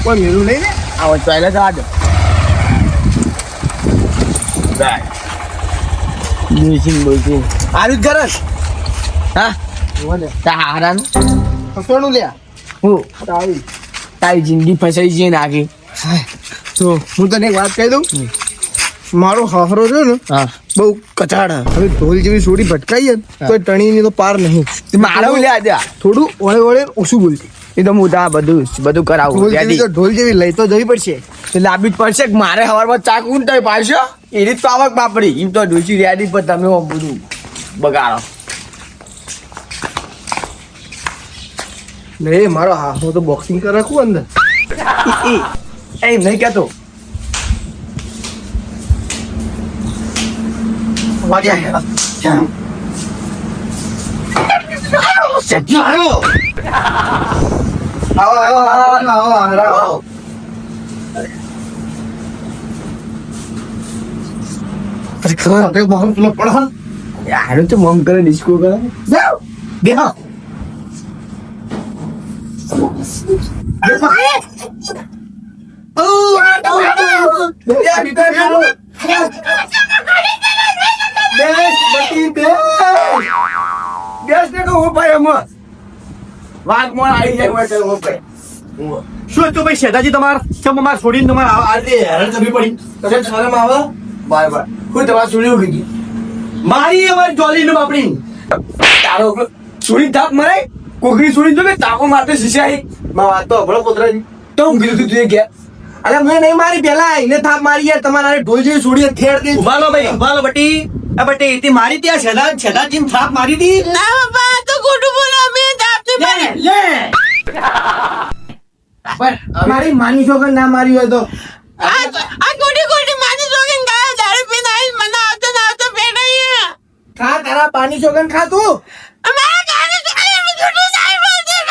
કોઈ મેળું નહીં ને આવો પહેલા જવા દો બોલતી હારું જ કરસ હા હારાનું ફસવાનું લ્યા હું તારી તારી જિંદગી ફસાઈ છે ને આખી તો હું તને એક વાત કહી દઉં મારો હાફરો છે ને હા બહુ કચાડા હવે ઢોલ જેવી સોડી ભટકાઈ ને તો ટણીની તો પાર નહીં મારા લે આજે થોડું વળે વળે ઓછું બોલતી એ તો હું ત્યાં બધું કરાવું ઢોલ જેવી લઈ તો જવી પડશે લાંબી જ પડશે કે મારે સવારમાં ચાક ઊંટાઈ પાડશો એ રીત તો આવક બાપડી એમ તો ડોસી રેડી પર તમે આમ બધું બગાડો લે મારો હાફરો તો બોક્સિંગ કરી રાખું અંદર એમ નહીં કહેતો યાર તો મમ કરે ડિસ્કો કરે બે શું હતું ભાઈ શેઠાજી તમારે કેમ અમારે છોડીને તમારે હેરાન કરવી પડી તને શરમ આવે બરાબર હું તમારે સુડ્યું કીધી મારી અમારી જોલીનું બાપડી તારો સુડી થાપ મરાય કોકરી સુડી તો તાકો મારતે શીશાઈ માં વાત તો હભળો કોતરાજી તો હું કીધું તું તું ગયા અરે મેં નહીં મારી પેલા એને થાપ મારી યાર તમારા ઢોલ જેવી સોડી થેડ દે ઉભા લો ભાઈ ઉભા લો બટી આ બટી તી મારી ત્યાં શેઠાજી થાપ મારી દી ના બાપા તો ખોટું બોલો અમે દાબતી લે લે મારી માની છોકર ના મારી હોય તો આ ખોટી માની સોગન ગાય દારૂ પીને આવીને મને આવતો ના આવતો પેડાઈએ ખા તારા પાણી છોકર ખા તું અમારા ગાને સોગન છૂટું જાય બોલતી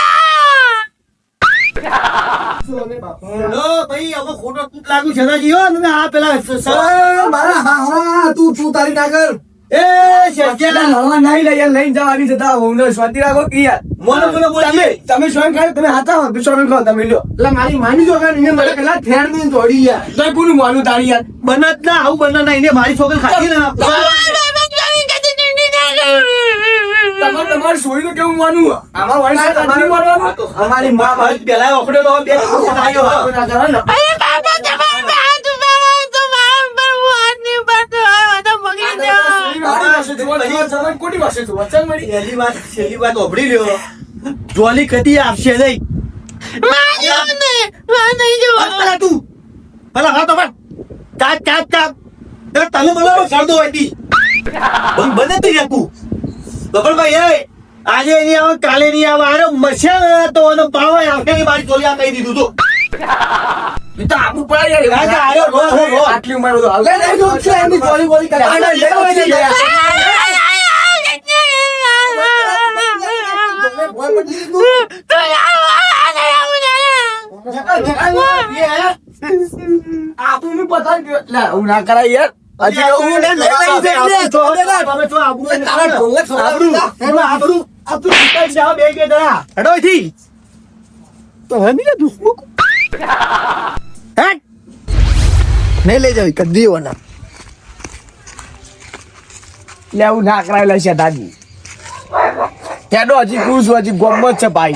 લો ભાઈ હવે ખોટો તૂટ લાગુ શેઠાજી હો તમે આ પેલા મારા હા તું તારી ના કર એ શેઠિયા લડવા નહીં લઈને જવાની જતા હું સ્વાતિ રાખો કે યાર મોનો બોલો બોલ તમે સ્વયં ખાય તમે હાથા હો સ્વયં ખાઓ તમે લ્યો એટલે મારી માની છોકર એને મને પેલા થેડ દઈને તોડી યાર તો પૂરું માનું તારી યાર બનત ના આવું બનત ના એને મારી છોકરી ખાધી ને તમારે સોળી તો કેવું માનું આમાં વળી તમારી મારવાનું અમારી માં ભાઈ પેલા ઓખડે તો બે આવ્યો અરે બાપા તમારે હાથ ઉપાડો તો મારા પર હું હાથ નહીં ઉપાડતો હવે તો મગી દો છેલ્લી વાત ઓભળી લ્યો જોલી કદી આપશે નહીં માં નહીં જો પેલા તું પેલા હા તો પણ ચાપ તમે બોલાવો કરદો હતી બને તી રાખું બબલભાઈ એ આજે નહીં આવે કાલે નહીં આવે આરે મશે તો એનો પાવા આવશે કે મારી ચોલી આ કહી દીધું તો તો આપું પડે યાર આટલી ઉંમર બધું હાલે નહીં જો છે એમની બોલી કરે આપું મેં પતા લા હું ના કરાય યાર હજી હું ને નહીં લઈ જાવ કદી હોના લેવું ના કરાયેલા છે દાદી હેડો હજી પૂછું હજી ગોમત છે ભાઈ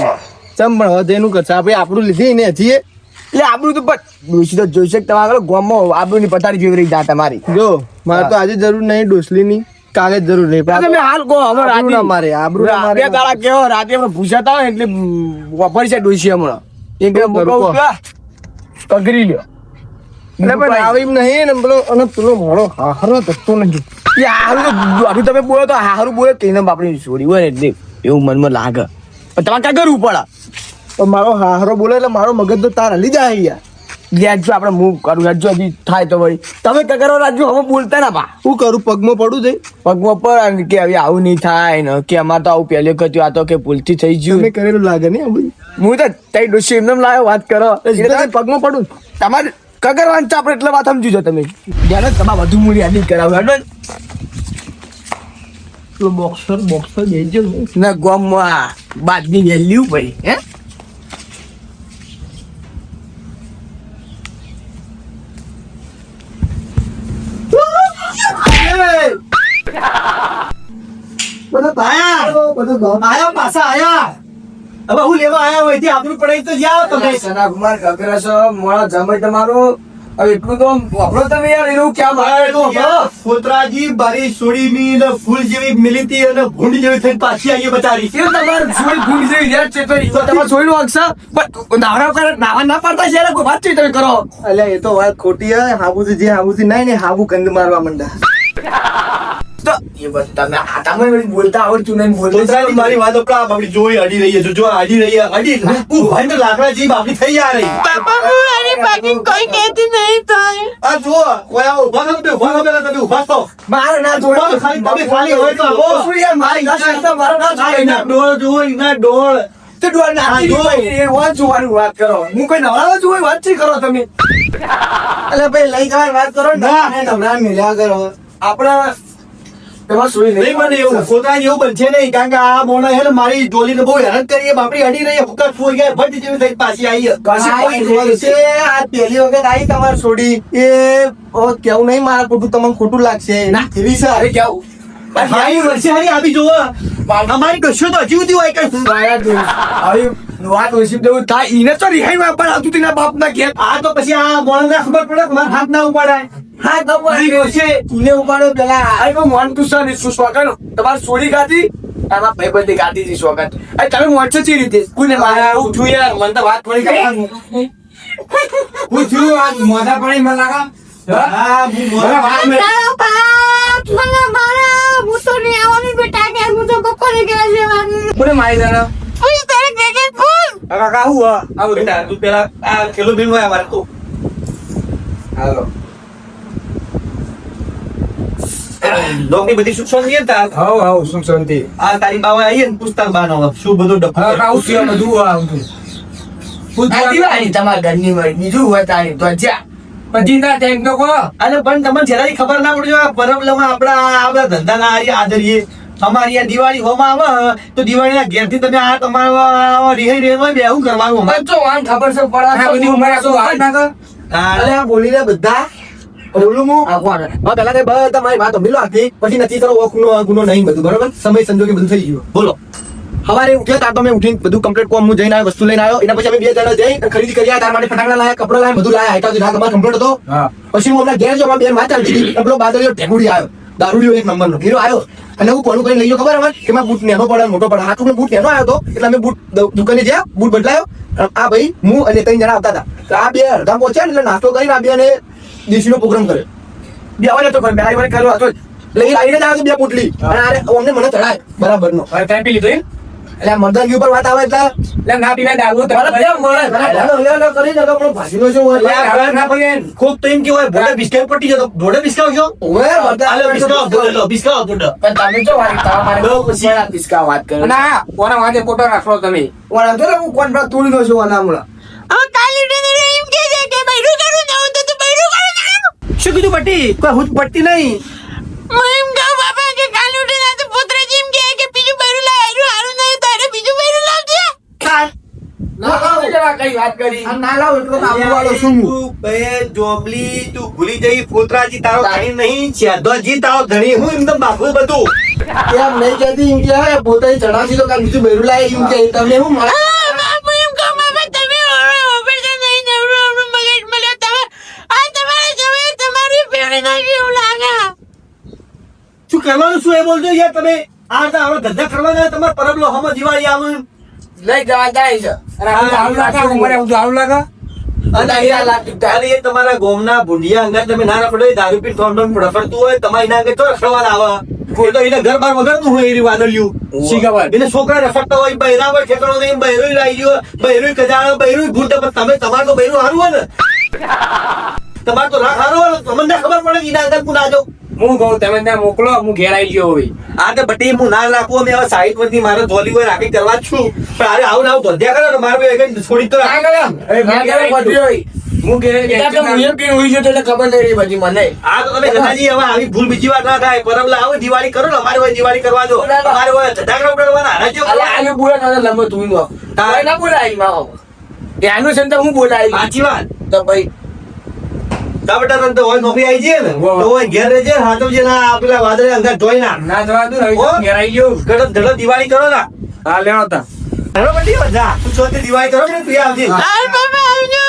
ચમ પણ હવે તેનું કરશે આપણે આપણું લીધી ને હજી એટલે આપણું તો ડોસી તો જોઈ શકે તમારે ગોમમાં આબરૂની પથારી જેવી રહી જા તમારી જો મારે તો આજે જરૂર નહીં ડોસલીની કાલે જ જરૂર નહીં તમે હાલ કહો હવે આબરૂ ના મારે આબરૂ ના મારે બે દાડા કેવો રાતે અમે પૂછાતા હોય એટલે વાપરી છે ડોસી હમણાં એક પગરી લ્યો એટલે પણ આવી નહીં ને પેલો મોડો હારો થતો નહીં હારું તમે બોલો તો હારું બોલો કઈને બાપડી છોડી હોય ને એટલે એવું મનમાં લાગે પણ તમારે ક્યાં કરવું પડે પણ મારો હારો બોલે એટલે મારો મગજ તો તાર હલી જાય યાર લેજો આપણે હું કરું લેજો હજી થાય તો વળી તમે ક્યાં કરો રાજુ હવે બોલતા ના પા શું કરું પગમાં પડું જઈ પગમાં પર કે હવે આવું નહીં થાય ને કે અમારે તો આવું પહેલે કર્યું આ તો કે ભૂલથી થઈ ગયું તમે કરેલું લાગે ને આ બધું હું તો તઈ ડોસી એમને લાવ્યો વાત કરો પગમાં પડું તમારે કગરવાન છે આપણે એટલે વાત સમજી જો તમે ધ્યાન તમારે વધુ મૂડી આદિ કરાવો હેડો પેલો બોક્સર બેસજો ના ગોમમાં બાદની વેલ્યુ ભાઈ હે આયા પાછા આયા. હવે હું લેવા આયા હોય તે આપણું પડાઈ તો જાઓ તમે. સનાકુમાર ગગરા છો મોળા જમાઈ તમારો હવે એટલું તો વાપરો તમે યાર એનું ક્યાં બહાર ફોતરાજી બારી સોડીની ને ફૂલ જેવી મિલીતી અને ભૂંડ જેવી થઈને પાછી આવીએ બચારી. તમારે છોડી ભૂલી જેવી રેટ છે તો તમારે છોડીનું અક્ષર પણ નાવરા કરે નાવા ના પાડતા છે યાર કોઈ વાતચીત તમે કરો. અલ્યા એ તો વાત ખોટી હે. હાબુથી જે હાબુથી નહીં ને હાબુ કંદ મારવા માંડા. તો એ બસ તમે આ તમે બોલતા આવડતું નહીં ફોતરાજી મારી વાત આપડા બાપડી જોઈ અડી રહી છે. જો અડી રહી છે અડી હું ભાઈ તો લાકડા જેવી બાપડી થઈ જા રહી. પાપા હું આની બાકી કોઈ કહેતી નહીં થાય. આ જો કોઈ આવો ઉભા થો તમે ઉભા થો. મારે ના ઉભા ખાલી તમે ખાલી હોય તો આવો. શું યાર મારી ગાસ તો મારો ના થાય એના ડોળ જુઓ એના ડોળ. તે ડોર ના એ વાત જોવાની વાત કરો. હું કોઈ નવરાવા જોઈ વાતચીત કરો તમે. અલ્યા ભાઈ લઈ જવાની વાત કરો ને. નવરા મિલ્યા કરો. આપણા તમારે સુઈ નહીં મને એવું ફોતરાજી એવું બનશે નહીં કારણ કે આ મોણા હે ને મારી ડોલીને બહુ હેરાન કરીએ બાપડી અડી રહી ફુકટ ફૂઈ ગયા ભટ જેવી થઈ પાછી આવી. આ પહેલી વખત આવી તમારે છોડી એ કેવું નહીં મારા ખોટું તમને ખોટું લાગશે ના. એવી છે. અરે કેવું હારી વર્ષે હારી આવી જોવો અમારી કશું તો હજી સુધી હોય કઈ. આવી વાત ઓછી દેવું થાય ઈને તો રિહાઈ પણ આવતું તેના બાપ ના ઘેર આ તો પછી આ મોણા ખબર પડે કે મારા હાથ ના ઉપાડાય. હા ખબર છે ઈને ઉપાડો પેલા આઈ કો મોન તું સર શું સ્વાગત તમારે છોડી ગાતી આના ભાઈબંધી ગાતી હતી સ્વાગત અરે તમે મોનસો ચી રીતે કોઈને મારા હું છું યાર મને તો વાત પડી ગઈ હું છું આ મોઢા પડી મને લાગા હા હું મોણા વાત મેં તારો બાપ મને મારા હું તો નહીં આવવાની બેટા કે હું તો બપોરે ગયા જવાનું. કોને મારી દેના ફૂલ તારે કે ફૂલ. કાકા હું આવું બેટા તું પેલા આ ખેલો બેન હોય અમારે તું હાલો ડોકની બધી સુક્ષણ નહીં તાર હાઉ હાઉ શું શાંતિ આ તારી બાવા આવી ને પુસ્તક બાનો શું બધું હા કાઉ છે બધું આવતું દિવાળી તમારા ઘરની હોય બીજું હોય તારી તો જ્યાં પછી ના ટેન્ક નો કો અને પણ તમને જરાય ખબર ના પડે આ પરબલામાં આપણા ધંધાના હારી આદરીએ અમારી આ દિવાળી હોમાં આવે તો દિવાળીના ઘેરથી તમે આ તમારા રિહાઈ રેવા બે શું કરવાનું અમારે તો વાન ખબર છે પડા બધી ઉંમર તો વાત ના કર અરે આ બોલીને બધા બોલું હું આ કોણ હા પેલા તે બધા મારી વાત મિલો હતી પછી નથી તારો ઓખનો ગુનો નહીં બધું બરોબર સમય સંજોગે બધું થઈ ગયું બોલો સવારે ઉઠ્યા તાર તો મેં ઉઠીને બધું કમ્પ્લીટ કોમ હું જઈને આવ્યો વસ્તુ લઈને આવ્યો એના પછી અમે બે જણા જઈ ખરીદી કરી તાર માટે ફટાકડા લાયા કપડા લાયા બધું લાયા આઈટા સુધી તમારે કમ્પ્લીટ હતો પછી હું હમણાં ઘેર જો બે વાત ચાલતી હતી પેલો બાદળીઓ ઢેગુડી આવ્યો દારૂડિયો એક નંબરનો હીરો આવ્યો અને હું કોનું કરીને લઈ ગયો ખબર અમારે કે મારા બૂટ નેનો પડે મોટો પડે હાથું બૂટ નેનો આવ્યો હતો એટલે અમે બૂટ દુકાને જ્યાં બૂટ બદલાયો આ ભાઈ હું અને 3 જણા આવતા હતા તો આ બે અડધા પહોંચ્યા એટલે નાસ્તો કરીને આ બે અને દેશીનો પ્રોગ્રામ કર્યો બે આવવાનો તો બે આવી કર્યો હતો લઈ આવીને જ આવ્યો બે પુટલી અને આરે અમને મને ચડાય બરાબર નો હવે ટાઈમ પી લીધો એટલે મર્દાનગી ઉપર વાત આવે એટલે એટલે ના પીવા દારૂ તો કરી ને આપણો ભાજીનો શું હોય ના પગે કોક તો એમ કેવાય ભોડે બિસ્કાઈ પટી જતો ભોડે બિસ્કાવશો બિસ્કાવ ભોડે પણ તમે જો વારી તાવા મારે બહુ પછી પિસ્કા વાત કરો ના કોના વાંધે ફોટો રાખો તમે વાળા તો હું કોણ પર તોડી દો છું આના હમણાં હવે કાલે ઉઠીને એમ કહે છે કે બૈરું કરું ને હું તો તું બૈરું કરું ને. શું કીધું પટ્ટી કોઈ હું પડતી નહીં હું એમ કહું બાપા કે કાલે ઉઠીને આ તો પુત્રજી એમ કહે કે બીજું બૈરું લાય હારું હારું નહીં તારે બીજું બૈરું લાવજે. ના લાવ જરા કઈ વાત કરી ના લાવ એટલો આબુ વાળો શું હું બે જોબલી તું ભૂલી જઈ ફોતરાજી તારો ધણી નહીં છેદોજી તારો ધણી હું એકદમ બાપુ બધું એમ નહીં કહેતી એમ કે પોતે ચડાવશી તો કાલ બીજું ભેરું લાય એમ કે તમે હું મળે હા બાપુ એમ કહું બાપા તમે ઓપરેશન નહીં નવરું આપણું મગજ મળ્યો તમે આ તમારા સમયે તમારી ફેરી નાખી એવું લાગે. શું કરવાનું શું એ બોલજો યાર તમે આ હવે ધંધા કરવાના તમારે પરબલો હમ દિવાળી આવે લઈ જવા જાય છે અને આવું લાગે ઉમરે આવું લાગે અને એ તમારા ગોમના ભુંડિયા અંગત તમે ના રખડો દારૂ પી થોડું રખડતું હોય તમારે એના અંગે તો રખડવાના આવે એ તો એને ઘર બાર વગરનું હોય એની વાદળિયું શી ખબર એને છોકરા રખડતા હોય બહેરા હોય ખેતરો નહીં બહેરું લાવી ગયો બહેરું કજાળો બહેરું ભૂલતા પણ તમે તમારે તો બહેરું સારું હોય ને તમારે તો રાખ સારું હોય તમને ના ખબર પડે એના અંદર હું ના જાઉં હું કહું તમે ત્યાં મોકલો હું ઘેર આવી ગયો હવે આ તો બટી હું ના રાખું અમે હવે સાઈડ પરથી મારે ધોલી હોય રાખી કરવા જ છું પણ અરે આવું આવું ધોધ્યા કરે ને મારું એક થોડી તો ના કરે ના કરે બધું હોય હું ઘેર હું પીને ઉઈ જતો એટલે ખબર નહીં રહી બધી મને આ તો તમે ગણાજી હવે આવી ભૂલ બીજી વાર ના થાય પરબલા આવો દિવાળી કરો ને અમારે હોય દિવાળી કરવા દો અમારે હોય ધડાકડા ઉડાડવાના હરાજો અરે આને બોલા ના લંબો તું નો તારે ના બોલાય માં એનું છે તો હું બોલાય સાચી વાત તો ભાઈ મોટા બેટા તને તો હોય નોકરી આવી જઈએ ને વાહ. તો હોય ઘેર રહેજે હાથવજે ના આ પેલા વાદળે અંગાત જોઈ ના ના જવા દઉં ઓ. હવે ઘેર આવી ગયો ગડપ ધડપ દિવાળી કરો ના હા લેવા તા હેલો બધી બધા તું છો તે દિવાળી કરો ને તું આવજે હાલ બાબા આવજો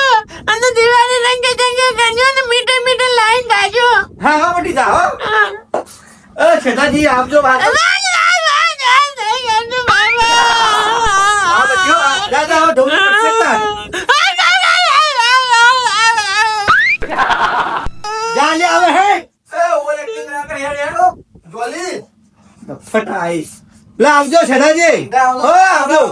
અને દિવાળી રંગે ચંગે કરજો ને મીઠે મીઠે લાઈન ગાજો હા હા બધી જા હો શેઠાજી આવજો વાત હા બચ્ચો દાદા આવો ઢોલ કરતા જા લે આવે હે ફટાઈશ લે આવજો શેઠાજી હો આવજો